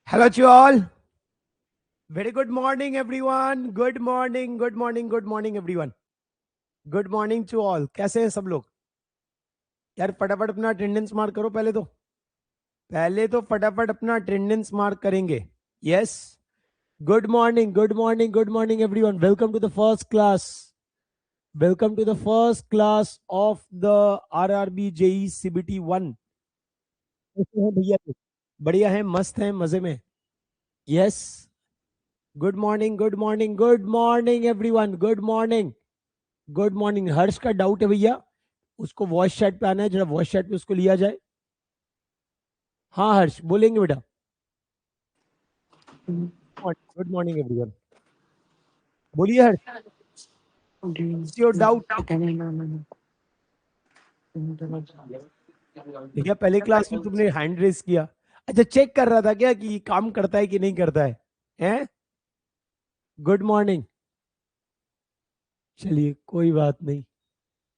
Hello to you all. Very good morning, everyone. Good morning, good morning, good morning, everyone. Good morning to all. कैसे हैं सब लोग? यार फटाफट अपना अटेंडेंस मार्क करो पहले तो फटाफट अपना अटेंडेंस मार्क करेंगे. Yes. Good morning, good morning, good morning everyone. Welcome to the first class. Welcome to the first class of the RRB JE CBT 1. कैसे हैं भैया? बढ़िया है, मस्त है, मजे में. Yes. Good morning, good morning, good morning everyone. Good morning, good morning. Harsh का डाउट है भैया, उसको वॉइस चैट पे आना है, जरा वॉइस चैट पे उसको लिया जाए. हाँ हर्ष, बोलेंगे बेटा. Good morning everyone. बोलिए हर्ष, योर डाउट. भैया पहले क्लास में तुमने हैंड रेस किया. अच्छा, चेक कर रहा था क्या कि ये काम करता है कि नहीं करता है? हैं? Good morning. चलिए कोई बात नहीं.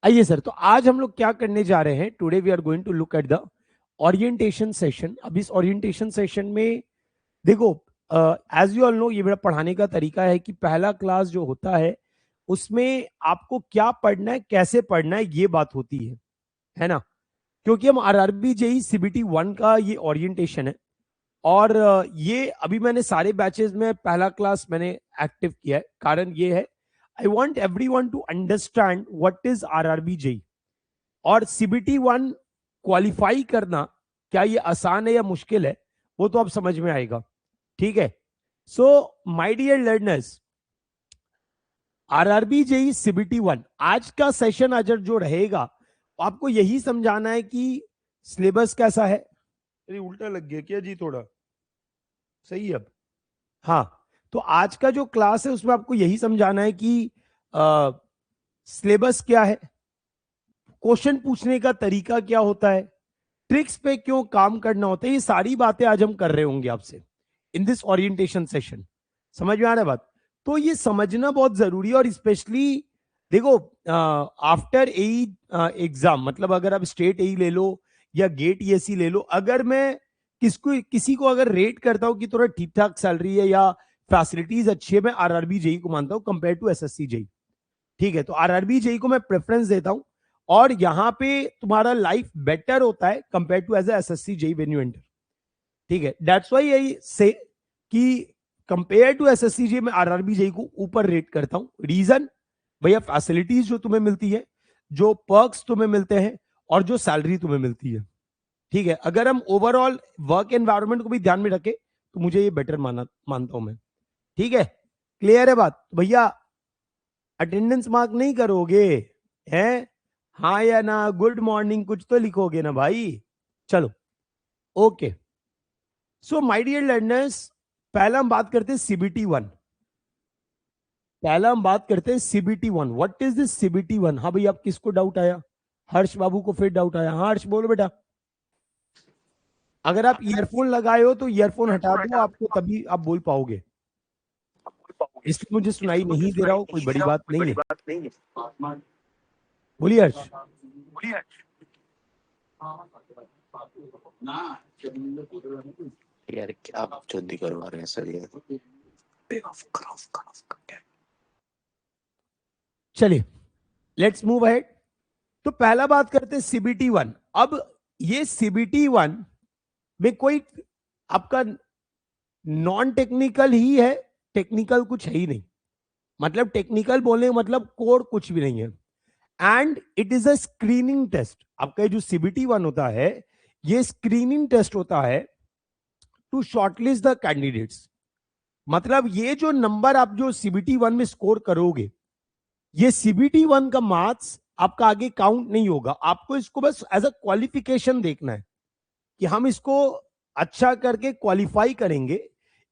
आइए सर, तो आज हम लोग क्या करने जा रहे हैं? Today we are going to look at the orientation session. अब इस ओरिएंटेशन सेशन में देखो, एज यू ऑल नो, ये मेरा पढ़ाने का तरीका है कि पहला क्लास जो होता है उसमें आपको क्या पढ़ना है, कैसे पढ़ना है, ये बात होती है ना? क्योंकि हम आरआरबी जेई सीबीटी 1 का ये ओरिएंटेशन है. और ये अभी मैंने सारे बैचेस में पहला क्लास मैंने एक्टिव किया है. कारण ये है, I want everyone to understand what is RRB JE. और सीबीटी 1 क्वालिफाई करना क्या ये आसान है या मुश्किल है, वो तो अब समझ में आएगा. ठीक है. So my dear learners, RRB JE CBT 1 आज का सेशन आज जो रहेगा, आपको यही समझाना है कि सिलेबस कैसा है. अरे उल्टा लग गया क्या जी? थोड़ा सही है अब. हाँ, तो आज का जो क्लास है उसमें आपको यही समझाना है कि सिलेबस क्या है, क्वेश्चन पूछने का तरीका क्या होता है, ट्रिक्स पे क्यों काम करना होता है. ये सारी बातें आज हम कर रहे होंगे आपसे इन दिस ओरिएंटेशन सेशन. समझ में आ रहा है बात? तो ये समझना बहुत जरूरी है. और स्पेशली देखो, आफ्टर एई एग्जाम, मतलब अगर आप स्टेट एई ले लो या गेट ईएससी ले लो, अगर मैं किसी को अगर रेट करता हूं कि थोड़ा ठीक ठाक सैलरी है या फैसिलिटीज अच्छी है, मैं आरआरबी जेई को मानता हूं कंपेयर टू एसएससी जेई. ठीक है, तो आरआरबी जेई को मैं प्रेफरेंस देता हूं. और यहां पे तुम्हारा लाइफ बेटर होता है compare to as SSC JE when you enter. ठीक है, दैट्स व्हाई आई से कि कंपेयर टू एसएससी जेई में आरआरबी जेई को ऊपर रेट करता हूं. रीजन, भैया फैसिलिटीज जो तुम्हें मिलती है, जो पर्क्स तुम्हें मिलते हैं, और जो सैलरी तुम्हें मिलती है. ठीक है, अगर हम ओवरऑल वर्क एनवायरनमेंट को भी ध्यान में रखें तो मुझे ये बेटर मानता हूं मैं. ठीक है, क्लियर है बात? भैया अटेंडेंस मार्क नहीं करोगे? हैं? हाँ या ना? गुड मॉर्निंग कुछ तो लिखोगे ना भाई. चलो, okay. So my dear learners, पहला हम बात करते हैं सीबीटी 1. पहला हम बात करते हैं CBT 1. What is this CBT 1? हाँ भाई, आप किसको डाउट आया? हर्ष बाबू को फिर डाउट आया. हाँ हर्ष बोलो बेटा. अगर आप ईयरफोन लगाए हो तो ईयरफोन हटा दो, आपको तभी आप बोल पाओगे. इसलिए मुझे सुनाई नहीं दे रहा हो, कोई बड़ी बात नहीं है. बोलिए हर्ष. यार क्या आप चोदी करवा रहे हैं सर ये. चलिए, लेट्स मूव अहेड. तो पहला बात करते हैं सीबीटी 1. अब ये सीबीटी 1 में कोई आपका नॉन टेक्निकल ही है, टेक्निकल कुछ है ही नहीं. मतलब टेक्निकल बोलने का मतलब कोर कुछ भी नहीं है. And it is a screening test. आपका जो सीबीटी 1 होता है, ये स्क्रीनिंग टेस्ट होता है टू शॉर्टलिस्ट द कैंडिडेट्स. मतलब ये जो नंबर आप जो सीबीटी 1 में स्कोर करोगे, ये सीबीटी 1 का मार्क्स आपका आगे काउंट नहीं होगा. आपको इसको बस एज अ क्वालिफिकेशन देखना है कि हम इसको अच्छा करके क्वालिफाई करेंगे.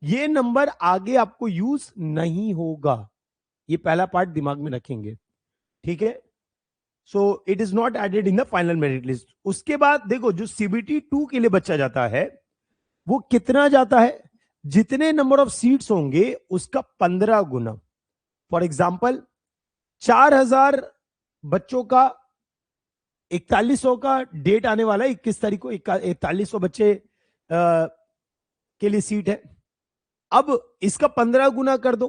ये नंबर आगे आपको यूज नहीं होगा. ये पहला पार्ट दिमाग में रखेंगे. ठीक है. So it is not added in the final merit list. उसके बाद देखो, जो सीबीटी 2 के लिए बच्चा जाता है वो कितना जाता है? जितने नंबर ऑफ सीट्स होंगे उसका 15 गुना. फॉर एग्जाम्पल, 4000 बच्चों का 4100 का डेट आने वाला है 21 तारीख को. 4100 बच्चे के लिए सीट है। अब इसका 15 गुना कर दो,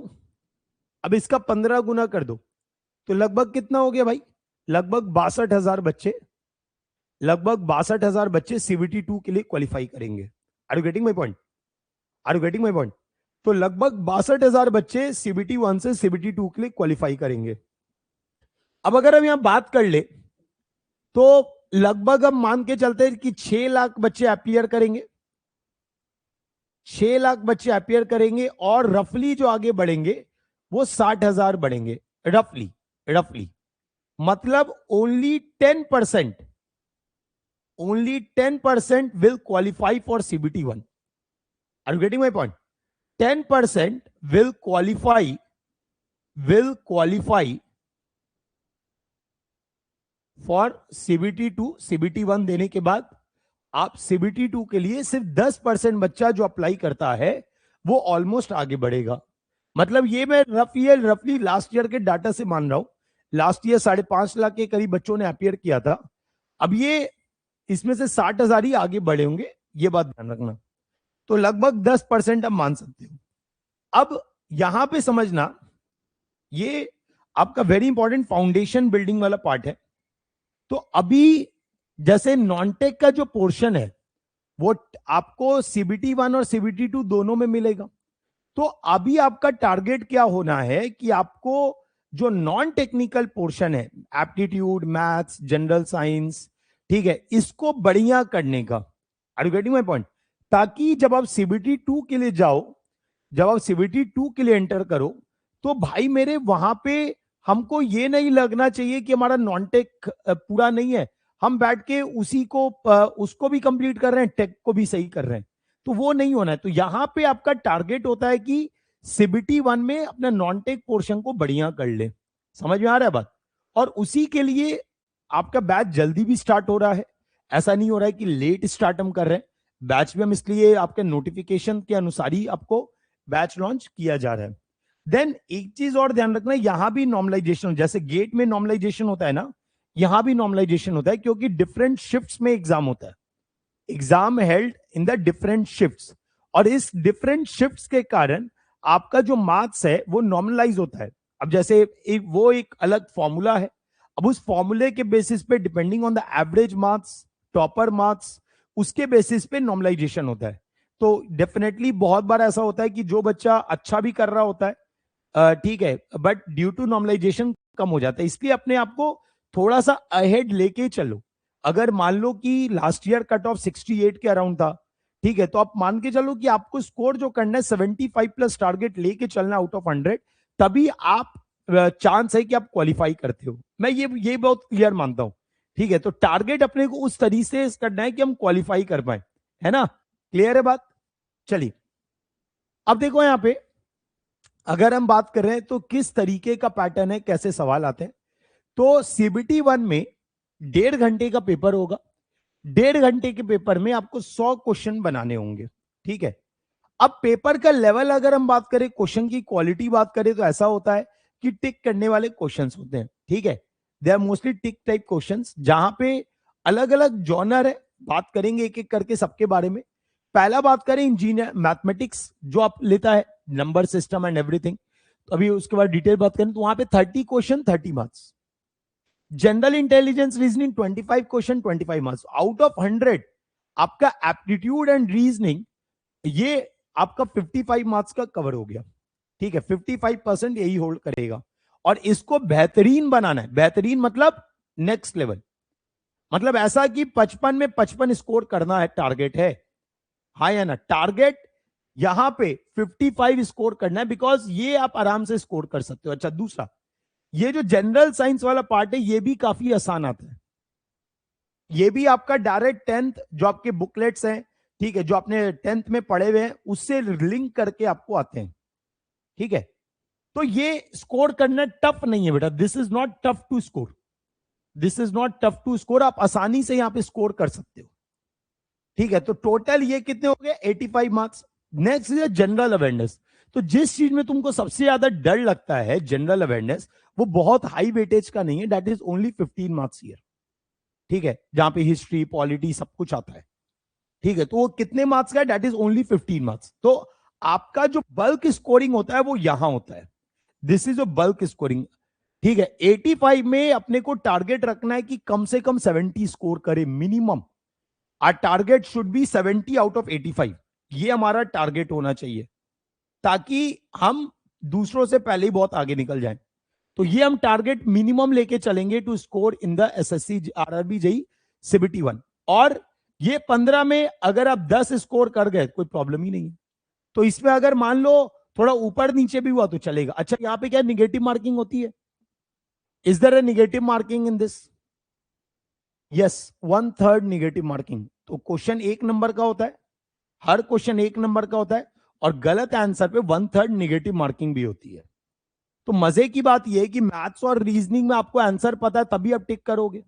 अब इसका 15 गुना कर दो, तो लगभग कितना हो गया भाई? लगभग 62,000 बच्चे, लगभग 62,000 बच्चे सीबीटी 2 के लिए क्वालिफाई करेंगे। Are you getting my point? Are you getting my point? तो लगभग 62,000 बच्चे सीबीटी 1 से सीबीटी 2 के लिए क्वालिफाई करेंगे। अब अगर हम यहां बात कर ले तो लगभग हम मान के चलते हैं कि 6 लाख बच्चे अपीयर करेंगे, 6 लाख बच्चे अपीयर करेंगे, और रफली जो आगे बढ़ेंगे वो 60,000 बढ़ेंगे, रफली रफली। मतलब only 10% will qualify for CBT 1. Are you getting my point? 10% will qualify for CBT 2. CBT 1 देने के बाद आप CBT 2 के लिए सिर्फ 10% बच्चा जो अप्लाई करता है वो ऑलमोस्ट आगे बढ़ेगा। मतलब ये मैं रफली लास्ट ईयर के डाटा से मान रहा हूं। लास्ट ईयर 5.5 लाख के करीब बच्चों ने अपीयर किया था। अब ये इसमें से 60,000 ही आगे बढ़े होंगे, ये बात ध्यान रखना। तो लगभग 10% आप मान सकते हो। अब यहां पे समझना, ये आपका वेरी इंपॉर्टेंट फाउंडेशन बिल्डिंग वाला पार्ट है। तो अभी जैसे नॉन टेक का जो पोर्शन है वो आपको सीबीटी 1 और सीबीटी 2 दोनों में मिलेगा। तो अभी आपका टारगेट क्या होना है कि आपको जो नॉन टेक्निकल पोर्शन है, एप्टीट्यूड, मैथ्स, जनरल साइंस, ठीक है, इसको बढ़िया करने का। Are you getting my point? ताकि जब आप सीबीटी 2 के लिए जाओ, जब आप सीबीटी 2 के लिए एंटर करो, तो भाई मेरे वहां पे हमको ये नहीं लगना चाहिए कि हमारा नॉन टेक पूरा नहीं है, हम बैठ के उसी को उसको भी कंप्लीट कर रहे हैं, टेक को भी सही कर रहे हैं। तो वो नहीं होना है। तो यहां पे आपका टारगेट होता है कि सीबीटी 1 में अपना नॉन टेक पोर्शन को बढ़िया कर ले। समझ में आ रहा है बात? और उसी के लिए आपका बैच जल्दी भी स्टार्ट हो रहा है। ऐसा नहीं हो रहा है कि लेट स्टार्ट हम कर रहे हैं। बैच भी हम इसलिए आपके नोटिफिकेशन के अनुसार ही आपको बैच लॉन्च किया जा रहा है। देन एक चीज और ध्यान रखना, यहां भी नॉर्मलाइजेशन, जैसे गेट में नॉर्मलाइजेशन होता है ना, यहां भी नॉर्मलाइजेशन होता है, क्योंकि डिफरेंट शिफ्ट्स में एग्जाम होता है। Exam held in the different shifts, और इस डिफरेंट शिफ्ट्स के कारण आपका जो मार्क्स है वो नॉर्मलाइज होता है। अब जैसे एक अलग फॉर्मूला है। अब उस फॉर्मूले के बेसिस पे, depending on the average marks, topper marks, उसके बेसिस पे नॉर्मलाइजेशन होता है। तो डेफिनेटली बहुत बार ऐसा होता है कि जो बच्चा अच्छा भी कर रहा होता है, ठीक है, बट ड्यू टू नॉर्मलाइजेशन कम हो जाता है। इसलिए अपने आप को थोड़ा सा अहेड लेके चलो। अगर मान लो कि लास्ट ईयर कट ऑफ 68 के अराउंड था, ठीक है, तो आप मान के चलो कि आपको स्कोर जो करना है 75 प्लस टारगेट लेके चलना आउट ऑफ 100, तभी आप चांस है कि आप क्वालिफाई करते हो। मैं ये बहुत क्लियर मानता हूं। ठीक है, तो टारगेट अपने को उस तरीके से करना है कि हम क्वालिफाई कर पाए, है ना? क्लियर है बात? चलिए अब देखो यहां पे अगर हम बात कर रहे हैं तो किस तरीके का पैटर्न है, कैसे सवाल आते हैं। तो सीबीटी 1 में 1.5 घंटे का पेपर होगा। 1.5 घंटे के पेपर में आपको 100 क्वेश्चन बनाने होंगे। ठीक है, अब पेपर का लेवल अगर हम बात करें, क्वेश्चन की क्वालिटी बात करें, तो ऐसा होता है कि टिक करने वाले क्वेश्चंस होते हैं। ठीक है, they are mostly tick type questions, जहां पे अलग अलग जॉनर है। बात करेंगे एक एक करके सबके बारे में। पहला बात करें इंजीनियर मैथमेटिक्स, जो आप लेता है नंबर सिस्टम एंड एवरीथिंग। तो अभी उसके बाद डिटेल बात करें तो वहां पे 30 question 30 marks. General intelligence reasoning 25 question 25 marks. Out of 100 आपका एप्टीट्यूड एंड रीजनिंग ये आपका 55 मार्क्स का कवर हो गया। ठीक है, 55% यही होल्ड करेगा। और इसको बेहतरीन बनाना है। बेहतरीन मतलब नेक्स्ट लेवल, मतलब ऐसा कि 55 में 55 स्कोर करना है, टारगेट है। हाँ या ना? टारगेट यहां पे 55 स्कोर करना है, बिकॉज ये आप आराम से स्कोर कर सकते हो। अच्छा, दूसरा, ये जो जनरल साइंस वाला पार्ट है ये भी काफी आसान आता है। ये भी आपका डायरेक्ट 10th जो आपके बुकलेट्स हैं, ठीक है, जो आपने 10th में पढ़े हुए हैं उससे लिंक करके आपको आते हैं। ठीक है, तो ये स्कोर करना टफ नहीं है बेटा। This is not tough to score, this is not tough to score. आप आसानी से यहां पे स्कोर कर सकते हो। ठीक है, तो टोटल ये कितने हो गए? 85 marks. Next is general awareness. तो जिस चीज में तुमको सबसे ज्यादा डर लगता है, जनरल अवेयरनेस, वो बहुत हाई वेटेज का नहीं है, that is only 15 marks year. ठीक है, जहां पे हिस्ट्री, पॉलिटी सब कुछ आता है। ठीक है, तो वो कितने मार्क्स का है? That is only 15 marks. तो आपका जो बल्क स्कोरिंग होता है वो यहां होता है, this is a bulk scoring. ठीक है, 85 में अपने को टारगेट रखना है कि कम से कम 70 स्कोर करे minimum. Our target should be 70 out of 85, ये हमारा टारगेट होना चाहिए, ताकि हम दूसरों से पहले ही बहुत आगे निकल जाएं। तो ये हम टारगेट मिनिमम लेके चलेंगे to score in the SSC RRB JE CBT 1। और ये 15 में अगर आप 10 स्कोर कर गए कोई प्रॉब्लम ही नहीं है। तो इसमें अगर मान लो थोड़ा ऊपर नीचे भी हुआ तो चलेगा। अच्छा, यहां पे क्या निगेटिव मार्किंग होती है? Is there a negative marking in this? Yes, 1/3 negative marking. तो क्वेश्चन 1 नंबर का होता है, हर क्वेश्चन 1 नंबर का होता है, और गलत आंसर पे 1/3 निगेटिव मार्किंग भी होती है। तो मजे की बात यह है कि मैथ्स और रीजनिंग में आपको आंसर पता है तभी आप टिक करोगे।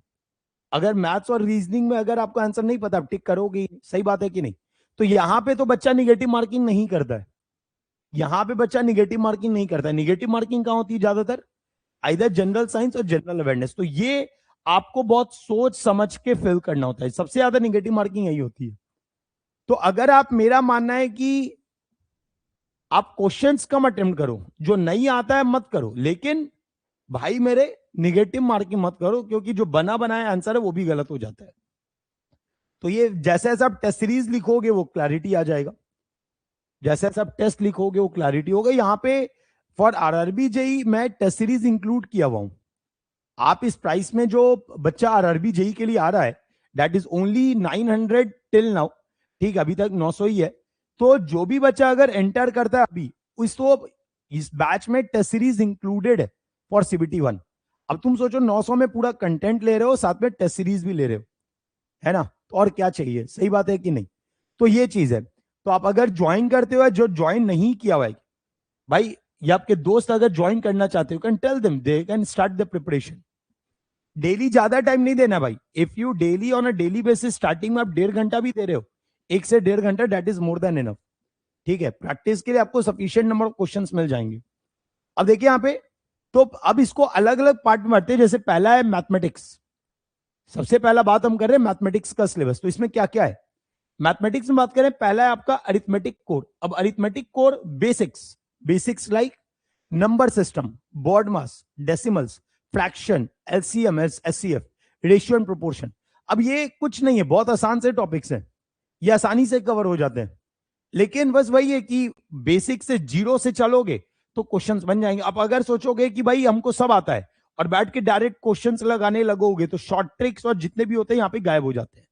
अगर मैथ्स और रीजनिंग में अगर आपको आंसर नहीं पता, आप टिक करोगे, सही बात है कि नहीं? तो यहां पे तो बच्चा निगेटिव मार्किंग नहीं करता है, यहां पे बच्चा निगेटिव मार्किंग नहीं करता है। निगेटिव मार्किंग कहां होती है ज्यादातर? आइदर जनरल साइंस और जनरल अवेयरनेस। तो ये आपको बहुत सोच समझ के फिल करना होता है, सबसे ज्यादा निगेटिव मार्किंग यही होती है। तो अगर आप, मेरा मानना है कि आप क्वेश्चंस कम अटेम्प्ट करो, जो नहीं आता है मत करो, लेकिन भाई मेरे निगेटिव मार्किंग मत करो, क्योंकि जो बना बनाया आंसर है वो भी गलत हो जाता है। तो ये जैसे जैसे आप टेस्ट सीरीज लिखोगे वो क्लैरिटी आ जाएगा, जैसे जैसे आप टेस्ट लिखोगे वो क्लैरिटी होगा। यहाँ पे फॉर आरआरबी जेई मैं टेस्ट सीरीज इंक्लूड किया हुआ हूं। आप इस प्राइस में जो बच्चा आरआरबी जेई के लिए आ रहा है, that is only 900 till now. ठीक है, अभी तक 900 ही है। तो जो भी बच्चा अगर एंटर करता है अभी, इस बैच में टेस्ट सीरीज इंक्लूडेड है फॉर सीबीटी 1। अब तुम सोचो 900 में पूरा कंटेंट ले रहे हो, साथ में टेस्ट सीरीज भी ले रहे हो, है ना? तो और क्या चाहिए, सही बात है कि नहीं? तो ये चीज है। तो आप अगर ज्वाइन करते हो, जो ज्वाइन नहीं किया हुआ है भाई, ये आपके दोस्त अगर ज्वाइन करना चाहते हो, can tell them they can start the preparation. Daily ज्यादा टाइम नहीं देना भाई। If you daily on a daily basis, starting में आप 1.5 घंटा भी दे रहे हो, 1 से 1.5 घंटा, that is more than enough. ठीक है, प्रैक्टिस के लिए आपको सफिशिएंट नंबर ऑफ क्वेश्चंस मिल जाएंगे। अब देखिए यहाँ पे, तो अब इसको अलग अलग पार्ट में बांटते हैं। जैसे पहला है मैथमेटिक्स, सबसे पहला बात हम कर रहे हैं मैथमेटिक्स का सिलेबस। तो इसमें क्या क्या है मैथमेटिक्स में बात करें? पहला है आपका अरिथमेटिक कोर। अब arithmetic core basics, basics like number system, BODMAS, decimals, fraction, LCM, HCF, ratio and proportion. अब ये कुछ नहीं है, बहुत आसान से टॉपिक्स हैं, ये आसानी से कवर हो जाते हैं। लेकिन बस वही है कि बेसिक से जीरो से चलोगे तो क्वेश्चंस बन जाएंगे। आप अगर सोचोगे कि भाई हमको सब आता है और बैठ के डायरेक्ट क्वेश्चंस लगाने लगोगे, तो शॉर्ट ट्रिक्स और जितने भी होते हैं यहाँ पे गायब हो जाते हैं।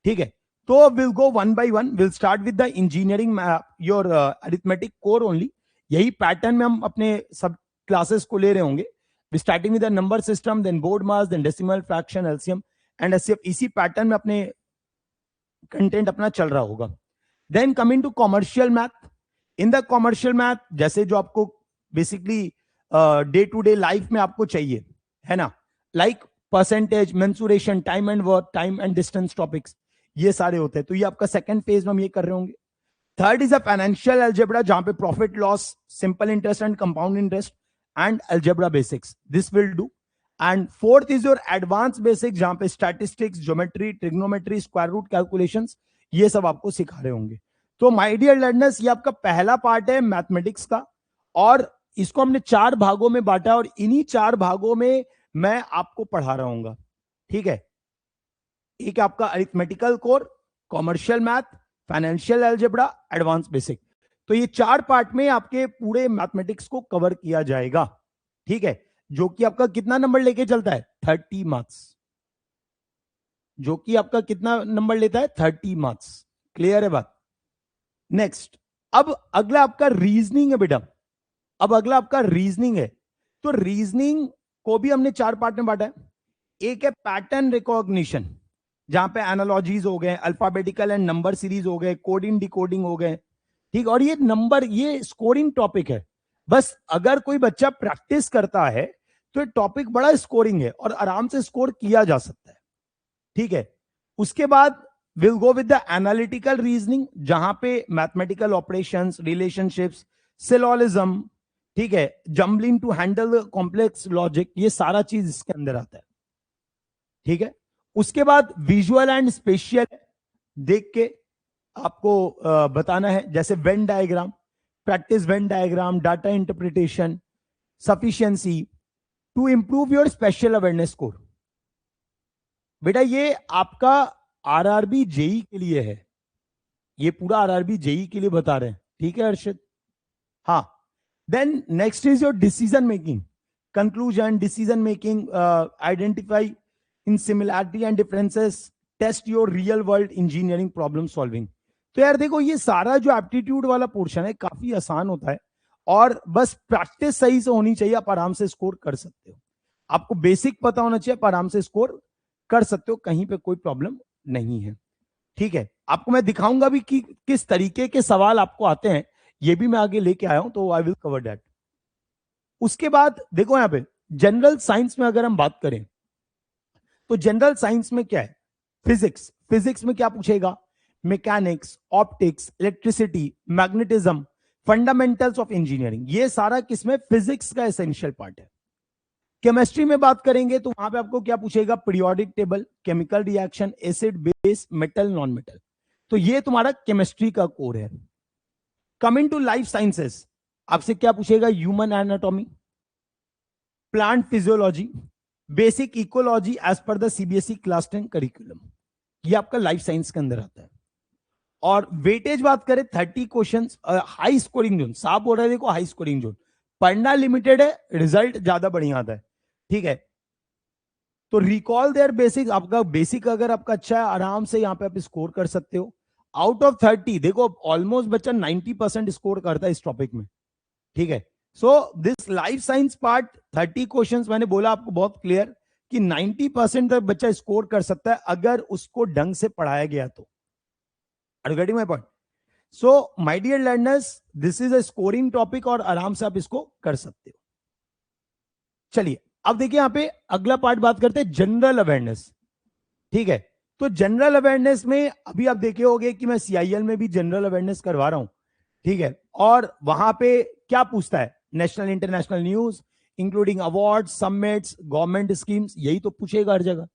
ठीक है, तो will go one by one. Will start with the engineering your arithmetic core only. यही पैटर्न में हम अपने सब क्लासेस को ले रहे होंगे। Starting with the number system, then BODMAS, then decimal, fraction, LCM and HCF. इसी पैटर्न में अपने कंटेंट अपना चल रहा होगा। Then coming to commercial math. In the commercial math, जैसे जो आपको basically day to day life में आपको चाहिए, है ना, like percentage, mensuration, time and work, time and distance topics, ये सारे होते हैं। तो ये आपका सेकंड फेज में हम ये कर रहे होंगे। Third is a financial algebra, जहां पे profit loss, simple interest and compound interest and algebra basics, this will do. And fourth is your advance basics, जहां पे statistics, geometry, trigonometry, square root calculations, ये सब आपको सिखा रहे होंगे। तो माय डियर लर्नर्स, ये आपका पहला पार्ट है मैथमेटिक्स का, और इसको हमने 4 भागों में बांटा, और इन्हीं 4 भागों में मैं आपको पढ़ा रहा हूंगा। ठीक है, एक आपका arithmetical core, commercial math, financial algebra, advance basic. तो ये 4 पार्ट में आपके पूरे मैथमेटिक्स को कवर किया जाएगा। ठीक है, जो कि आपका कितना नंबर लेके चलता है? 30 मार्क्स। जो कि आपका कितना नंबर लेता है? 30 मार्क्स। क्लियर है बात? नेक्स्ट, अब अगला आपका रीजनिंग है बेटा। अब अगला आपका रीजनिंग है। तो रीजनिंग को भी हमने 4 पार्ट में बांटा है। एक है पैटर्न रिकॉग्निशन, जहां पे एनालॉजीज हो गए, अल्फाबेटिकल एंड नंबर सीरीज हो गए, कोडिंग डिकोडिंग हो गए। ठीक, और ये नंबर, ये स्कोरिंग टॉपिक है। बस अगर कोई बच्चा प्रैक्टिस करता है तो ये टॉपिक बड़ा स्कोरिंग है और आराम से स्कोर किया जा सकता है। ठीक है, उसके बाद will go with the analytical reasoning, जहां पे मैथमेटिकल ऑपरेशंस, रिलेशनशिप्स, सिलोलिज्म, ठीक है, jumbling to handle complex logic, ये सारा चीज इसके अंदर आता है। ठीक है, उसके बाद विजुअल एंड स्पेशियल, देख के आपको बताना है, जैसे Venn diagram, practice Venn diagram, data interpretation, sufficiency to improve your spatial awareness score. बेटा ये आपका आरआरबी जेई के लिए है, ये पूरा आरआरबी जेई के लिए बता रहे हैं, ठीक है अर्षित? हाँ। Then next is your decision making, conclusion, decision making, identify in similarity and differences, test your real world engineering problem solving. तो यार देखो ये सारा जो एप्टीट्यूड वाला पोर्शन है काफी आसान होता है, और बस प्रैक्टिस सही से होनी चाहिए, आप आराम से स्कोर कर सकते हो। आपको बेसिक पता होना चाहिए, आप आराम से स्कोर कर सकते हो, कहीं पे कोई प्रॉब्लम नहीं है, ठीक है? आपको मैं दिखाऊंगा भी कि किस तरीके के सवाल आपको आते हैं, ये भी मैं आगे लेके आया हूं, तो आई विल कवर दैट। उसके बाद देखो यहां पे जनरल साइंस में अगर हम बात करें, तो जनरल साइंस में क्या है? फिजिक्स। फिजिक्स में क्या पूछेगा? Mechanics, optics, electricity, magnetism, fundamentals of engineering, ये सारा किसमें? फिजिक्स का एसेंशियल पार्ट है। केमिस्ट्री में बात करेंगे तो वहां पे आपको क्या पूछेगा? Periodic table, chemical reaction, acid base, metal non metal, तो ये तुम्हारा केमिस्ट्री का कोर है। कमिंग टू लाइफ साइंसेस, आपसे क्या पूछेगा? Human anatomy, plant physiology, basic ecology as per the CBSE class 10 curriculum, ये आपका लाइफ साइंस के अंदर आता है। और वेटेज बात करें 30 क्वेश्चंस, हाई स्कोरिंग जोन, साहब बोल रहे हैं देखो हाई स्कोरिंग जोन, पढ़ना लिमिटेड है, रिजल्ट ज्यादा बढ़िया आता है, ठीक है? तो रिकॉल देयर बेसिक, आपका बेसिक अगर आपका अच्छा है, आराम से यहाँ पे आप स्कोर कर सकते हो। आउट ऑफ 30 देखो ऑलमोस्ट बच्चा 90% स्कोर करता है इस टॉपिक में, ठीक है? So this life science part 30 questions, मैंने बोला आपको बहुत क्लियर कि 90% तक बच्चा स्कोर कर सकता है अगर उसको ढंग से पढ़ाया गया तो। Are you getting my point? So my dear learners, this is a scoring topic और आराम से आप इसको कर सकते हो। चलिए अब देखिए यहां पे अगला पार्ट बात करते हैं जनरल अवेयरनेस, ठीक है? तो जनरल अवेयरनेस में अभी आप देखे होंगे कि मैं सीआईएल में भी जनरल अवेयरनेस करवा रहा हूं, ठीक है? और वहां पे क्या पूछता है? National international news including award, summits, government schemes, यही तो पूछेगा हर जगह,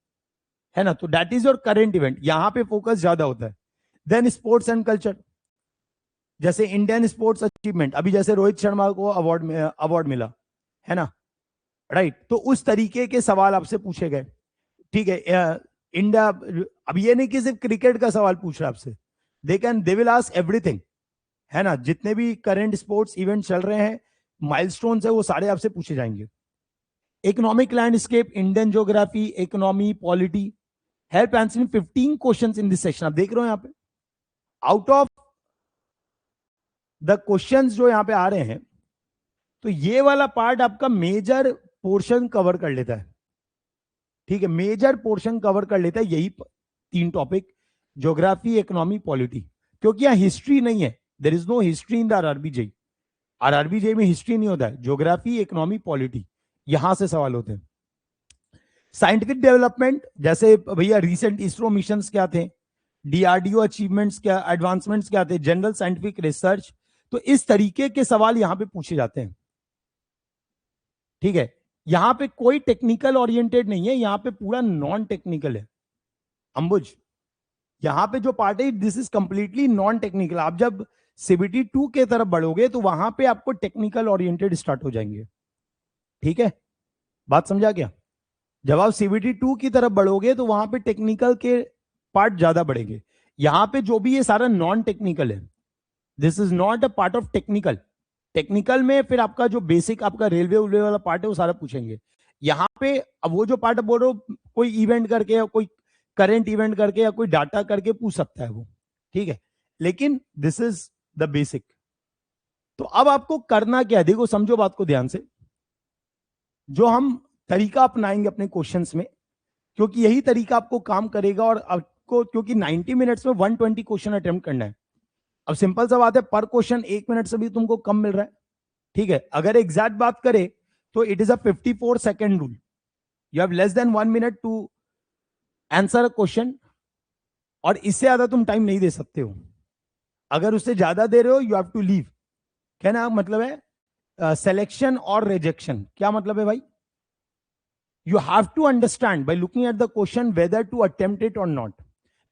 है ना? तो that is your current event, यहां पे फोकस ज्यादा होता है। देन स्पोर्ट्स एंड कल्चर, जैसे इंडियन स्पोर्ट्स अचीवमेंट, अभी जैसे रोहित शर्मा को अवार्ड मिला, है ना? राइट, तो उस तरीके के सवाल आपसे पूछे गए, ठीक है? इंडिया, अब ये नहीं कि सिर्फ क्रिकेट का सवाल पूछ रहा है आपसे, दे विल आस्क एवरीथिंग, है ना? जितने भी करंट स्पोर्ट्स इवेंट चल रहे हैं, माइलस्टोन्स है, वो सारे आपसे पूछे जाएंगे। Economic landscape, Indian geography, economy, polity, help answering 15 questions in this section. आप देख रहे हो यहाँ पे आउट ऑफ द क्वेश्चंस जो यहाँ पे आ रहे हैं, तो ये वाला पार्ट आपका मेजर पोर्शन कवर कर लेता है, ठीक है? मेजर पोर्शन कवर कर लेता है यही 3 टॉपिक, ज्योग्राफी, इकोनॉमी, पॉलिटी, क्योंकि यहां हिस्ट्री नहीं है, there is no history in the RRB JE में हिस्ट्री नहीं होता है, ज्योग्राफी, इकोनॉमी, पॉलिटी, यहां से सवाल होते हैं। साइंटिफिक डेवलपमेंट, जैसे भैया रिसेंट इसरो मिशंस क्या थे, डीआरडीओ अचीवमेंट्स क्या, एडवांसमेंट्स क्या थे, जनरल साइंटिफिक रिसर्च, तो इस तरीके के सवाल यहां पे पूछे जाते हैं, ठीक है? यहां पे कोई टेक्निकल ओरिएंटेड नहीं है, यहां पे पूरा नॉन टेक्निकल है अंबुज। यहां पे जो पार्ट है this is completely non technical. आप जब सीबीटी 2 के तरफ बढ़ोगे तो वहां पे आपको टेक्निकल ओरिएंटेड स्टार्ट हो जाएंगे, ठीक है? बात समझा क्या? जब आप सीबीटी 2 की तरफ बढ़ोगे तो वहां पे टेक्निकल के पार्ट ज्यादा बढ़ेंगे, यहां पे जो भी ये सारा नॉन टेक्निकल है, this is not a part of technical. Technical में फिर आपका जो बेसिक आपका रेलवे उलवे वाला पार्ट है वो सारा पूछेंगे। यहाँ पे अब वो जो पार्ट बोल रहे हो, कोई इवेंट करके या कोई करंट इवेंट करके या कोई डाटा करके पूछ सकता है वो, ठीक है? लेकिन दिस इज द बेसिक। तो अब आपको करना क्या है, देखो समझो बात को ध्यान से, जो हम तरीका अपनाएंगे अपने क्वेश्चंस में, क्योंकि यही तरीका आपको काम करेगा, और आपको क्योंकि 90 मिनट्स में 120 क्वेश्चन अटेम्प्ट करना है। अब सिंपल सा बात है, पर क्वेश्चन 1 मिनट से भी तुमको कम मिल रहा है, ठीक है? अगर एग्जैक्ट बात करें तो it is a 54 second rule, you have less than 1 minute to answer a question, और इससे ज्यादा तुम टाइम नहीं दे सकते हो। अगर उससे ज्यादा दे रहे हो यू हैव टू लीव। कहना मतलब है सिलेक्शन और रिजेक्शन। क्या मतलब है भाई? You have to understand by looking at the question whether to attempt it और not.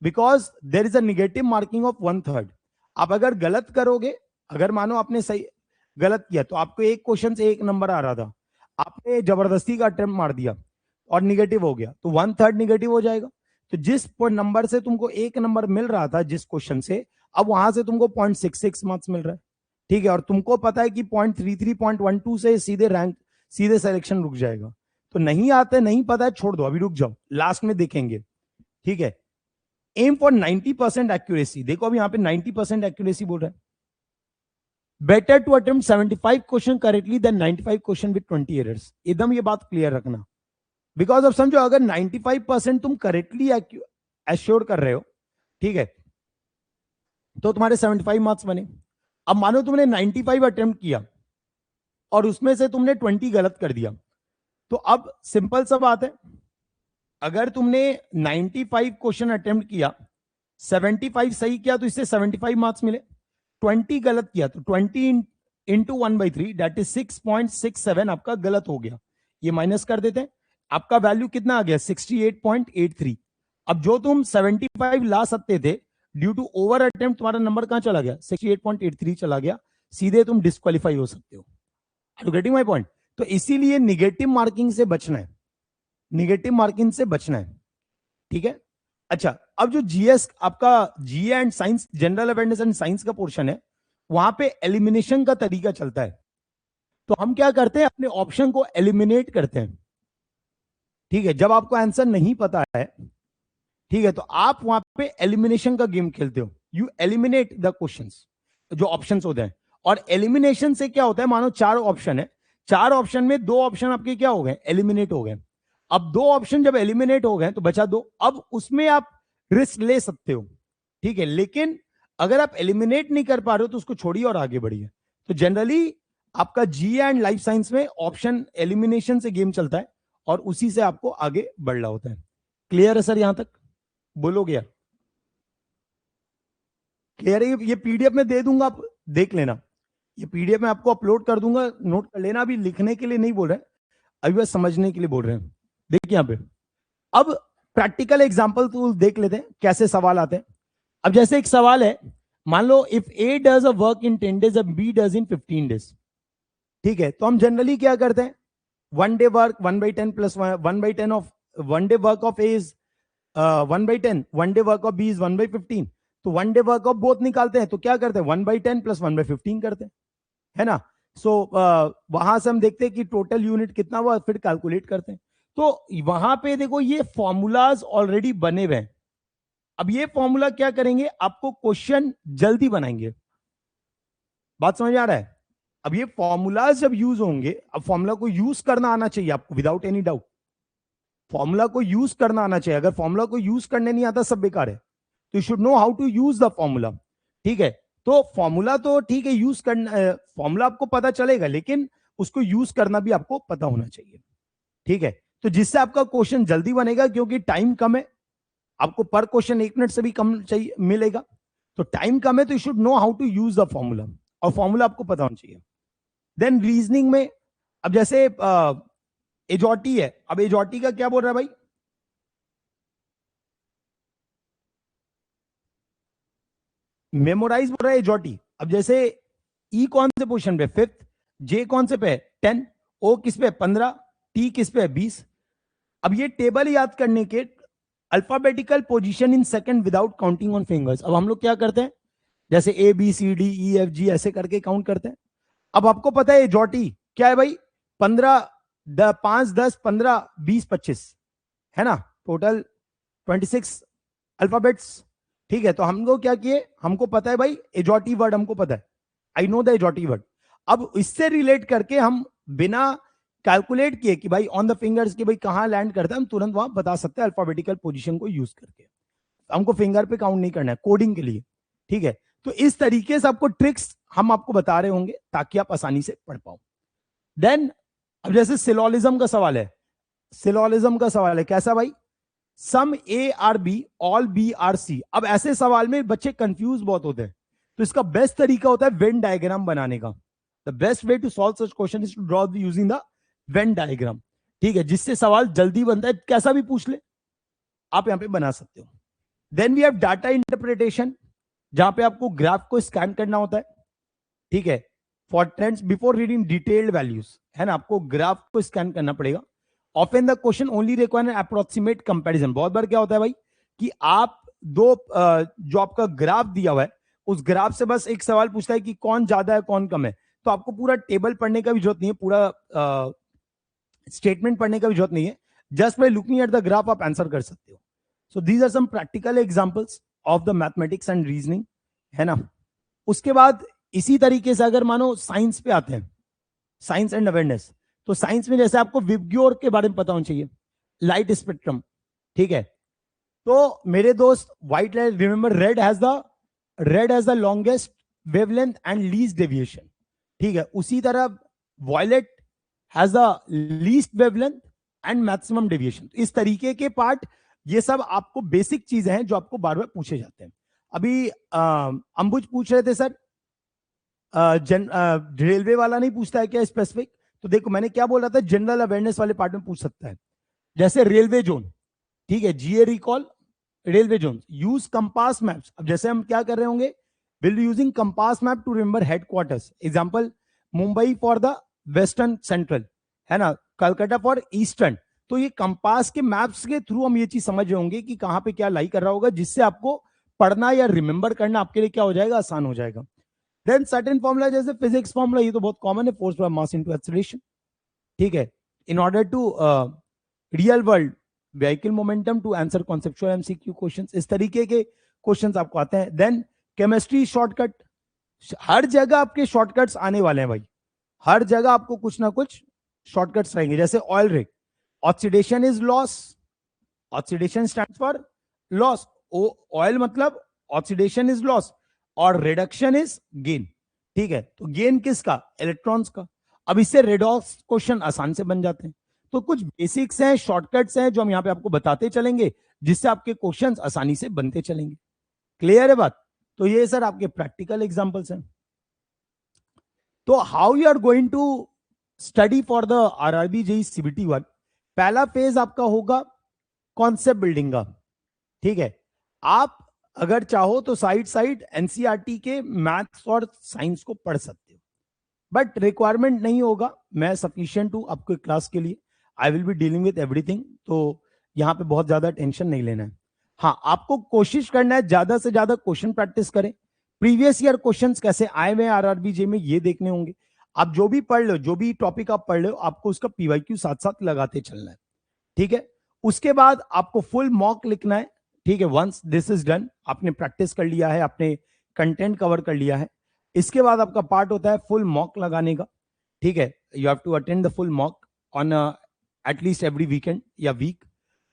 Because there is a negative marking of 1/3। आप अगर गलत करोगे, अगर मानो आपने सही गलत किया तो आपको एक क्वेश्चन से 1 नंबर आ रहा था, आपने जबरदस्ती का अटेम्प्ट मार दिया और निगेटिव हो गया, तो 1/3 निगेटिव हो जाएगा। तो जिस नंबर से तुमको 1 नंबर मिल रहा था जिस क्वेश्चन से, अब वहां से तुमको 0.66 मार्क्स मिल रहा है। ठीक है, और तुमको पता है कि 0.33 0.12 से सीधे रैंक, सीधे सिलेक्शन रुक जाएगा। तो नहीं आते, नहीं पता है, छोड़ दो, अभी रुक जाओ, लास्ट में देखेंगे। ठीक है, एम फॉर 90% एक्यूरेसी। देखो अभी यहाँ पे 90% एक्यूरेसी बोल रहा है। Better to attempt 75 question correctly than 95 question with 20 errors. एकदम ये बात क्लियर रखना, बिकॉज अब समझो अगर 95% तुम करेक्टली एश्योर कर रहे हो, ठीक है, तो तुम्हारे 75 मार्क्स बने। अब मानो तुमने 95 अटेम्प्ट किया और उसमें से तुमने 20 गलत कर दिया, तो अब सिंपल सा बात है, अगर तुमने 95 क्वेश्चन अटेम्प्ट किया, 75 सही किया तो इससे 75 मार्क्स मिले, 20 गलत किया तो 20 इंटू 1/3 दैट इज 6.67 आपका गलत हो गया। ये माइनस कर देते हैं, आपका वैल्यू कितना आ गया 68.83। अब जो तुम 75 ला सकते थे, ड्यू टू ओवर अटेम्प्ट तुम्हारा नंबर कहां चला गया, 68.83 चला गया, सीधे तुम डिस्क्वालीफाई हो सकते हो। Are you getting my point? तो इसीलिए निगेटिव मार्किंग से बचना है, निगेटिव मार्किंग से बचना है। ठीक है, अच्छा, अब जो जीएस आपका GA and science, general awareness and science का पोर्शन है, वहां पे एलिमिनेशन का तरीका चलता है। तो हम क्या करते हैं, अपने ऑप्शन को एलिमिनेट करते हैं। ठीक है, जब आपको आंसर नहीं पता है, ठीक है, तो आप वहां पे एलिमिनेशन का गेम खेलते हो, यू एलिमिनेट द क्वेश्चंस, जो ऑप्शंस होते हैं। और एलिमिनेशन से क्या होता है, मानो 4 ऑप्शन है, 4 ऑप्शन में 2 ऑप्शन आपके क्या हो गए, एलिमिनेट हो गए। अब 2 ऑप्शन जब एलिमिनेट हो गए तो बचा 2, अब उसमें आप रिस्क ले सकते हो। ठीक है, लेकिन अगर आप एलिमिनेट नहीं कर पा रहे हो तो उसको छोड़िए और आगे बढ़िए। तो जनरली आपका जी एंड लाइफ साइंस में ऑप्शन एलिमिनेशन से गेम चलता है और उसी से आपको आगे बढ़ना होता है। क्लियर है सर? यहां तक बोलोगे यार? क्लियर है? ये पीडीएफ में दे दूंगा, आप देख लेना। ये पीडीएफ में आपको अपलोड कर दूंगा, नोट कर लेना। अभी लिखने के लिए नहीं बोल रहे, अभी बस समझने के लिए बोल रहे हैं। देखिए यहाँ पे अब प्रैक्टिकल एग्जांपल तो देख लेते हैं कैसे सवाल आते हैं। अब जैसे एक सवाल है, मान लो if A does a work in 10 days and B does in 15 days. ठीक है, तो हम जनरली क्या करते हैं, 1 day work 1/10 plus 1/10 of 1 day work of A is 1/10, 1 day work of B is 1/15। तो 1 डे वर्क ऑफ बोथ निकालते हैं, तो क्या करते हैं, 1/10 प्लस 1/15 करते हैं, है ना। सो वहां से हम देखते हैं कि टोटल यूनिट कितना हुआ, फिर कैलकुलेट करते हैं। तो वहां पे देखो ये फॉर्मूलाज ऑलरेडी बने हुए हैं। अब ये फॉर्मूला क्या करेंगे, आपको क्वेश्चन जल्दी बनाएंगे। बात समझ आ रहा है? अब ये फॉर्मूलाज जब यूज होंगे, अब फॉर्मूला को यूज करना आना चाहिए आपको विदाउट एनी डाउट। फॉर्मूला को यूज करना आना चाहिए, अगर फॉर्मूला को यूज करने नहीं आता सब बेकार है। तो you should know how to use the formula. ठीक है, तो फॉर्मूला तो ठीक है यूज करना, फॉर्मूला आपको पता चलेगा, लेकिन उसको यूज करना भी आपको पता होना चाहिए। ठीक है, तो जिससे आपका क्वेश्चन जल्दी बनेगा, क्योंकि टाइम कम है, आपको पर क्वेश्चन 1 मिनट से भी कम चाहिए मिलेगा, तो टाइम कम है, तो you should know how to use the formula, और फॉर्मूला आपको पता होना चाहिए। देन रीजनिंग में, अब जैसे एजॉटी है, अब एजॉटी का क्या बोल रहा है भाई, मेमोराइज बोल रहा है एजॉटी। अब जैसे ई कौन से पोजीशन पे, 5th, जे कौन से पे है 10, ओ किस पे 15, टी किस पे 20। अब ये टेबल याद करने के, alphabetical position in second without counting on fingers. अब हम लोग क्या करते हैं, जैसे A B C D E F G ऐसे करके काउंट करते हैं। अब आपको पता है एजॉटी क्या है भाई, 15, 5 10 15 20 25, है ना, टोटल 26 अल्फाबेट्स। ठीक है, तो हम लोग क्या किए, हमको पता है भाई एजॉटी वर्ड, हमको पता है, आई नो द एजॉटी वर्ड। अब इससे रिलेट करके हम बिना कैलकुलेट किए कि भाई ऑन द फिंगर्स कि भाई कहां लैंड करता है, हम तुरंत वहां बता सकते हैं अल्फाबेटिकल पोजीशन को यूज करके। हमको फिंगर पे काउंट नहीं करना है कोडिंग के लिए। ठीक है, तो इस तरीके से आपको ट्रिक्स हम आपको बता रहे होंगे ताकि आप आसानी से पढ़ पाओ। देन अब जैसे सिलोलिज्म का सवाल है, सिलोलिज्म का सवाल है कैसा भाई, some A are B all B are C. अब ऐसे सवाल में बच्चे कंफ्यूज बहुत होते हैं, तो इसका बेस्ट तरीका होता है वेन डायग्राम बनाने का। The best way to solve such question is to draw using the Venn diagram. ठीक है, जिससे सवाल जल्दी बनता है, कैसा भी पूछ ले आप यहां पे बना सकते हो। Then we have data interpretation, जहां पे आपको ग्राफ को स्कैन करना होता है, ठीक है, for trends before reading detailed values, है ना, आपको ग्राफ को स्कैन करना पड़ेगा. Often the question only require approximate comparison. बहुत बार क्या होता है भाई कि आप दो जो आपका ग्राफ दिया हुआ है उस ग्राफ से बस एक सवाल पूछता है कि कौन ज्यादा है कौन कम है, तो आपको पूरा टेबल पढ़ने का भी जरूरत नहीं है, पूरा स्टेटमेंट पढ़ने का भी जरूरत नहीं है, just by looking at the graph आप आंसर कर सकते हो. So these are some practical examples of the mathematics and reasoning, है ना. उसके बाद इसी तरीके से अगर मानो साइंस पे आते हैं, साइंस एंड अवेयरनेस, तो साइंस में जैसे आपको विबग्योर के बारे में पता होना चाहिए, लाइट स्पेक्ट्रम, ठीक है. तो मेरे दोस्त white light, remember red has the longest wavelength and least deviation, ठीक है. उसी तरह violet has the least wavelength and maximum deviation. इस तरीके के पार्ट, ये सब आपको बेसिक चीजें हैं जो आपको बार बार पूछे जाते हैं. अभी अंबुज पूछ रहे थे सर, रेलवे वाला नहीं पूछता है क्या स्पेसिफिक, तो देखो मैंने क्या बोला था, जनरल अवेयरनेस वाले पार्ट में पूछ सकता है. जैसे रेलवे जोन, ठीक है, GA recall railway zone, use compass maps. अब जैसे हम क्या कर रहे होंगे, will using compass map to remember headquarters. Example Mumbai for the western central, है ना, कलकत्ता फॉर ईस्टर्न. तो ये कंपास के मैप्स के थ्रू हम ये चीज समझ रहे होंगे कि कहां पे क्या लाई कर रहा होगा, जिससे आपको पढ़ना या रिमेंबर करना आपके लिए क्या हो जाएगा, आसान हो जाएगा. देन सर्टेन फॉर्मूला, जैसे फिजिक्स फॉर्मूला, ये तो बहुत कॉमन है, force by mass into acceleration, ठीक है, in order to real world vehicle momentum to answer conceptual MCQ questions. इस तरीके के क्वेश्चंस आपको आते हैं. देन केमिस्ट्री शॉर्टकट, हर जगह आपके शॉर्टकट्स आने वाले हैं भाई, हर जगह आपको कुछ ना कुछ शॉर्टकट्स रहेंगे. जैसे oil rig, oxidation is loss, oxidation stands for loss, oil मतलब ऑक्सीडेशन इज लॉस और रिडक्शन इज गेन, ठीक है. तो गेन किसका, इलेक्ट्रॉन्स का. अब इससे रेडॉक्स क्वेश्चन आसान से बन जाते हैं. तो कुछ बेसिक्स हैं, शॉर्टकट्स हैं जो हम यहां पे आपको बताते चलेंगे, जिससे आपके क्वेश्चंस आसानी से बनते चलेंगे. क्लियर है बात. तो ये सर आपके प्रैक्टिकल एग्जांपल्स हैं. तो how you are going to study for the RRB JE CBT 1. पहला फेज आपका होगा कॉन्सेप्ट बिल्डिंग का, ठीक है. आप अगर चाहो तो साइड एनसीईआरटी के मैथ्स और साइंस को पढ़ सकते हो, बट रिक्वायरमेंट नहीं होगा. मैं सफिशिएंट हूं आपके क्लास के लिए, I will be dealing with everything, तो यहां पे बहुत ज्यादा टेंशन नहीं लेना है. हाँ, आपको कोशिश करना है ज्यादा से ज्यादा क्वेश्चन प्रैक्टिस करें. प्रीवियस ईयर क्वेश्चंस कैसे आए हुए आरआरबी जे में ये देखने होंगे. आप जो भी पढ़ लो, जो भी टॉपिक आप पढ़ लो, आपको उसका पीवाईक्यू साथ साथ लगाते चलना है, ठीक है. उसके बाद आपको फुल मॉक लिखना है, ठीक है. वंस दिस इज डन, आपने प्रैक्टिस कर लिया है, आपने कंटेंट कवर कर लिया है, इसके बाद आपका पार्ट होता है फुल मॉक लगाने का, ठीक है. You have to attend the full mock on at least every weekend या वीक.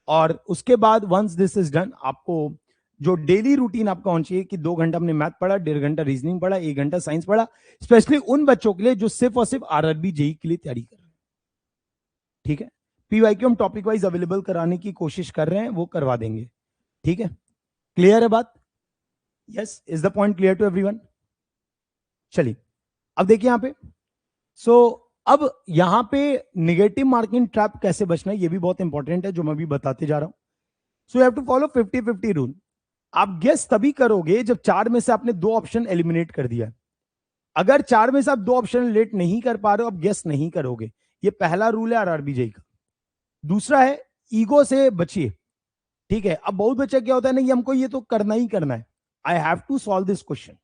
और उसके बाद वंस दिस इज डन, आपको जो डेली रूटीन आपका होना चाहिए कि 2 घंटा हमने मैथ पढ़ा, 1.5 घंटा रीजनिंग पढ़ा, 1 घंटा साइंस पढ़ा, स्पेशली उन बच्चों के लिए जो सिर्फ और सिर्फ आरआरबी जेई के लिए तैयारी कर रहे हैं, ठीक है. पीवाईक्यू हम टॉपिक वाइज अवेलेबल कराने की कोशिश कर रहे हैं, वो करवा देंगे, ठीक है. क्लियर है बात. Yes, is the point clear to everyone. चलिए अब देखिए यहां पे. सो अब यहां पे नेगेटिव मार्किंग ट्रैप कैसे बचना है, ये भी बहुत इंपॉर्टेंट है, जो मैं भी बताते जा रहा हूं. So you have to follow 50-50 rule. आप गेस तभी करोगे जब 4 में से आपने 2 ऑप्शन एलिमिनेट कर दिया. अगर 4 में से आप 2 ऑप्शन लेट नहीं कर पा रहे हो, आप गेस नहीं करोगे. ये पहला रूल है आरआरबी जेई का. दूसरा है ईगो से बचिए, ठीक है. अब बहुत बच्चा क्या होता है ना, ये हमको ये तो करना ही करना है, I have to solve this question.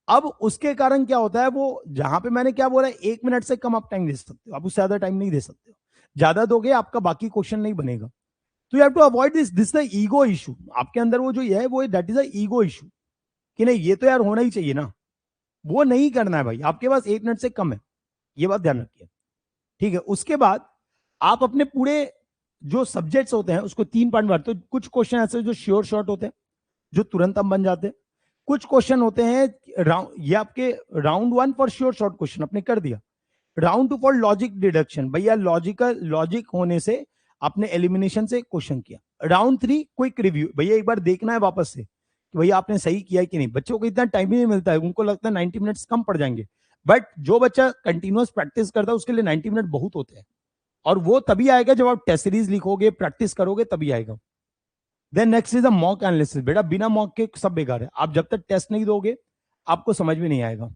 अब उसके कारण क्या होता है, वो जहां पे मैंने क्या बोला, 1 मिनट से कम आप टाइम दे सकते हो, आप उससे ज्यादा टाइम नहीं दे सकते हो. ज्यादा दोगे आपका बाकी क्वेश्चन नहीं बनेगा. तो you have to avoid this the ego issue. आपके अंदर वो जो ये है, वो that is a ego issue, कि नहीं ये तो यार होना ही चाहिए ना, वो नहीं करना है भाई. आपके पास 1 मिनट से कम है, ये बात ध्यान रखिए, ठीक है. उसके बाद आप अपने पूरे जो सब्जेक्ट्स होते हैं उसको 3 पार्ट में बांटते हो. कुछ क्वेश्चन ऐसे जो श्योर शॉर्ट होते हैं, जो तुरंत हम बन जाते हैं. कुछ क्वेश्चन होते हैं ये आपके round 1 for sure short question आपने कर दिया. राउंड 2 फॉर लॉजिक डिडक्शन, भैया लॉजिक होने से आपने एलिमिनेशन से क्वेश्चन किया. राउंड 3 क्विक रिव्यू, भैया एक बार देखना है वापस से कि भैया आपने सही किया है कि नहीं. बच्चों को इतना टाइम ही नहीं मिलता है, उनको लगता है 90 मिनट्स कम पड़ जाएंगे, बट जो बच्चा कंटिन्यूअस प्रैक्टिस करता है उसके लिए 90 मिनट बहुत होते हैं. और वो तभी आएगा जब आप टेस्ट सीरीज लिखोगे, प्रैक्टिस करोगे, तभी आएगा. Then next is a mock analysis. बेटा बिना मॉक के सब बेकार है, आप जब तक टेस्ट नहीं दोगे आपको समझ में नहीं आएगा।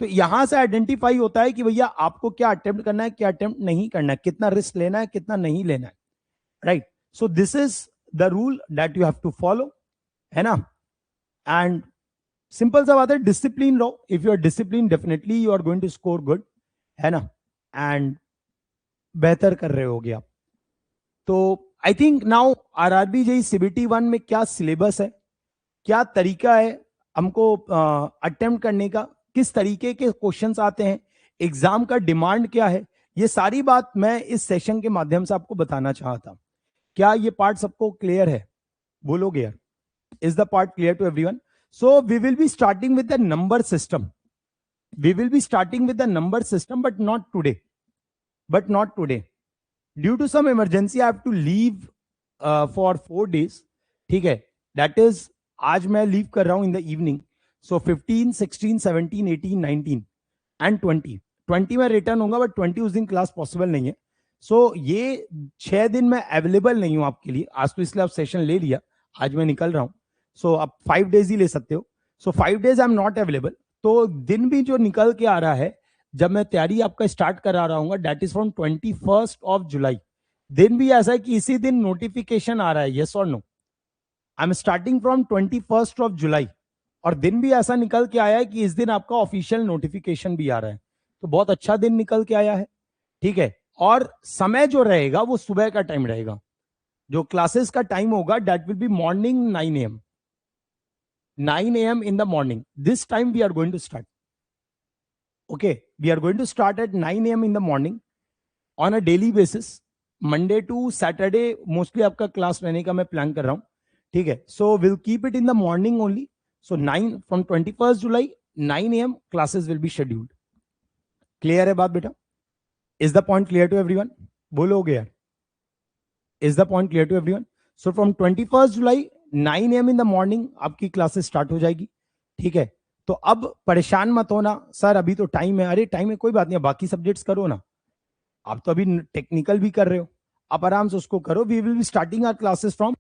तो यहां से आइडेंटिफाई होता है कि भैया आपको क्या अटेम्प्ट करना है, क्या अटेम्प्ट नहीं करना है, कितना रिस्क लेना है, कितना नहीं लेना है, right. So this is the rule that you have to follow, है ना। एंड सिंपल सा बात है, डिसिप्लिन लो। If you are discipline definitely you are going to score good, है ना। एंड बेहतर कर रहे होगे आप। तो I think now RRB JE CBT 1 में क्या सिलेबस है, क्या तरीका है हमको अटेम्प्ट करने का, किस तरीके के क्वेश्चंस आते हैं, एग्जाम का डिमांड क्या है, ये सारी बात मैं इस सेशन के माध्यम से आपको बताना चाहता। क्या ये पार्ट सबको क्लियर है? बोलोगे यार, is the part clear to everyone? So we will be starting with the number system. We will be starting with the number system, but not today, due to some emergency I have to leave for 4 days। ठीक है, that is आज मैं leave कर रहा हूं in the evening. So 15, 16, 17, 18, 19 and 20 में return होगा, but 20 उस दिन क्लास पॉसिबल नहीं है। सो ये 6 दिन मैं अवेलेबल नहीं हूं आपके लिए। आज तो इसलिए आप सेशन ले लिया, आज मैं निकल रहा हूं। सो आप 5 days ही ले सकते हो। सो 5 days I am not available. तो दिन भी जो निकल के आ रहा है, जब मैं तैयारी आपका स्टार्ट करा रहा हूँ, दैट इज फ्रॉम 21 जुलाई। दिन भी ऐसा है कि इसी दिन नोटिफिकेशन आ रहा है, यस और no. I am starting from 21 July, और दिन भी ऐसा निकल के आया है कि इस दिन आपका ऑफिशियल नोटिफिकेशन भी आ रहा है। तो बहुत अच्छा दिन निकल के आया है, ठीक है। और समय जो रहेगा वो सुबह का टाइम रहेगा। जो क्लासेस का टाइम होगा that will be morning 9 AM, 9 AM in the morning. This time we are going to start. Okay, we are going to start at 9 AM in the morning on a daily basis. Monday to Saturday mostly आपका class रहने का मैं plan कर रहा हूँ, ठीक है। So will keep it in the morning only. So 9 from 21 July 9 AM classes will be scheduled. Clear है बात बेटा? Is the point clear to everyone? बोलोगे यार, is the point clear to everyone? So from 21 July 9 AM in the morning आपकी classes start हो जाएगी, ठीक है। तो अब परेशान मत होना, सर अभी तो टाइम है। अरे टाइम है, कोई बात नहीं, बाकी सब्जेक्ट्स करो ना। आप तो अभी टेक्निकल भी कर रहे हो, आप आराम से उसको करो। We will be starting our classes from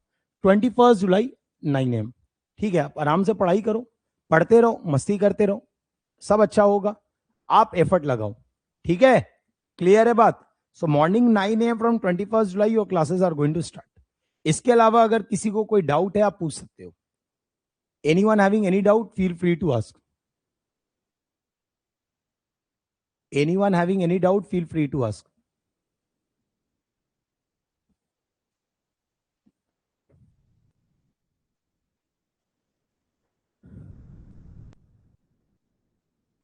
21 July 9 AM, ठीक है। आप आराम से पढ़ाई करो, पढ़ते रहो, मस्ती करते रहो, सब अच्छा होगा। आप एफर्ट लगाओ, ठीक है। क्लियर है बात? So morning 9 AM from 21 July your classes are going to start. इसके अलावा अगर किसी को कोई डाउट है आप पूछ सकते हो। Anyone having any doubt feel free to ask. Anyone having any doubt feel free to ask.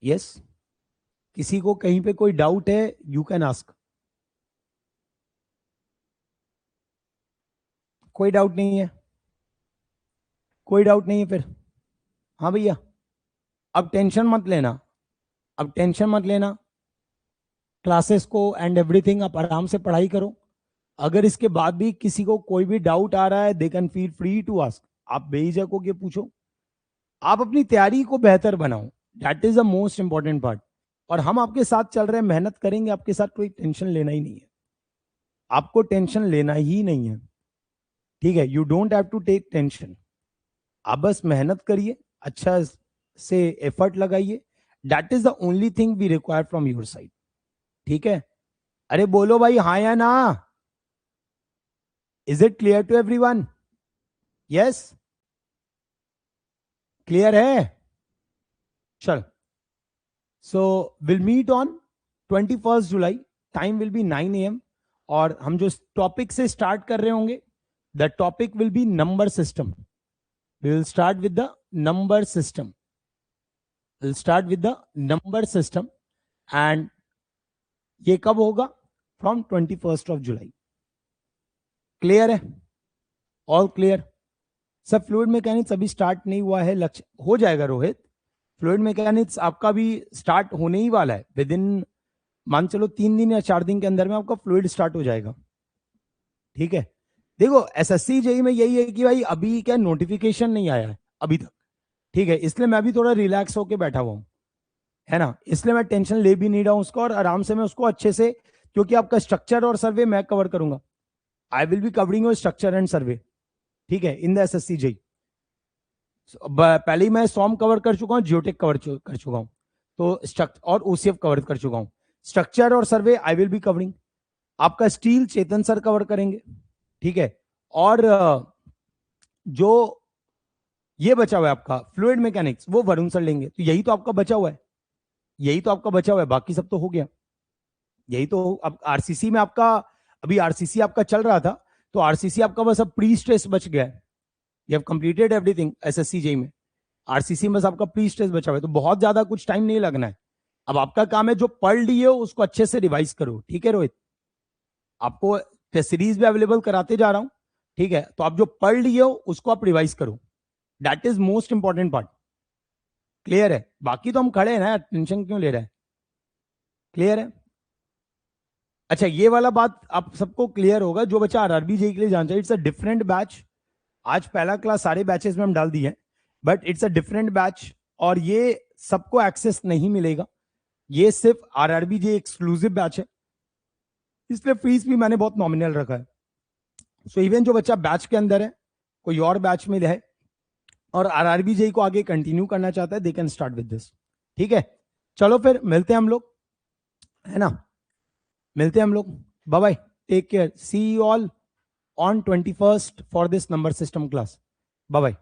Yes, किसी को कहीं पे कोई डाउट है यू कैन आस्क। कोई डाउट नहीं है? कोई डाउट नहीं है फिर? हाँ भैया, अब टेंशन मत लेना, अब टेंशन मत लेना। क्लासेस को एंड एवरीथिंग आप आराम से पढ़ाई करो। अगर इसके बाद भी किसी को कोई भी डाउट आ रहा है they can feel free to ask. आप बेझिझक होके पूछो। आप अपनी तैयारी को बेहतर बनाओ, that is the most important part. और हम आपके साथ चल रहे हैं, मेहनत करेंगे आपके साथ, कोई टेंशन लेना ही नहीं है। आपको टेंशन लेना ही नहीं है, ठीक है। You don't have to take tension. आप बस मेहनत करिए, अच्छा से एफर्ट लगाइए। That is the only thing we require from your side, ठीक है। अरे बोलो भाई, हाँ या ना? Is it clear to everyone? Yes, clear है? चल, so will meet on 21 July, time will be 9 AM। और हम जो टॉपिक से स्टार्ट कर रहे होंगे, the topic will be number system. We will start with the number system. We'll start with the number system and ये कब होगा? From 21st of July. Clear है? All clear? सब फ्लूइड मैकेनिक्स अभी स्टार्ट नहीं हुआ है, लक्ष्य हो जाएगा रोहित। फ्लूइड मैकेनिक्स आपका भी स्टार्ट होने ही वाला है, विद इन मान चलो 3 दिन या 4 दिन के अंदर में आपका फ्लूइड स्टार्ट हो जाएगा, ठीक है। देखो एसएससी जेई में यही है कि भाई अभी क्या नोटिफिकेशन नहीं आया है अभी तक, ठीक है। इसलिए मैं भी थोड़ा रिलैक्स होके बैठा हुआ हूं, है ना। इसलिए मैं टेंशन ले भी नहीं रहा हूं उसको, और आराम से मैं उसको अच्छे से, क्योंकि आपका स्ट्रक्चर और सर्वे मैं कवर करूंगा। I will be covering your structure and सर्वे, ठीक है, इन द एसएससी जेई। पहले ही मैं सॉम कवर कर चुका हूँ, जियोटेक कवर कर चुका हूँ, तो स्ट्रक्चर और ओसीएफ कवर कर चुका हूँ। स्ट्रक्चर और सर्वे आई विल बी कवरिंग। आपका स्टील चेतन सर कवर करेंगे, ठीक है। और जो ये बचा हुआ है आपका फ्लूइड मैकेनिक्स, वो वरुण सर लेंगे। तो यही तो आपका बचा हुआ है, यही तो आपका बचा हुआ है, बाकी सब तो हो गया। यही तो अब आरसीसी में आपका, अभी आरसीसी आपका चल रहा था, तो आरसीसी आपका बस अब प्री स्ट्रेस बच गया है। You have completed everything SSC JE में। आरसीसी में बस आपका प्री स्ट्रेस बचा हुआ है, तो बहुत ज्यादा कुछ टाइम नहीं लगना है। अब आपका काम है जो पढ़ लिए हो उसको अच्छे से रिवाइज करो, ठीक है रोहित। आपको टेस्ट सीरीज भी अवेलेबल कराते जा रहा हूं, ठीक है। तो आप जो पढ़ लिए हो उसको आप रिवाइज करो, that is most important part. Clear है? बाकी तो हम खड़े हैं ना, टेंशन क्यों ले रहे हैं? क्लियर है? अच्छा, ये वाला बात आप सबको क्लियर होगा जो बच्चा आरआरबी जेई के लिए जाना चाहिए। It's a different batch. आज पहला क्लास सारे बैचेस में हम डाल दिए हैं, but it's a different batch, और ये सबको एक्सेस नहीं मिलेगा। ये सिर्फ आरआरबी जेई एक्सक्लूसिव बैच है, इसलिए फीस भी मैंने बहुत नॉमिनल रखा है। सो इवन जो बच्चा बैच के अंदर है, कोई और बैच में है और आरआरबी जेई को आगे कंटिन्यू करना चाहता है, they can start with this. ठीक है, चलो फिर मिलते हैं हम लोग, है ना? मिलते हैं हम लोग। Bye bye, take care, see you all on 21st for this number system class. Bye bye.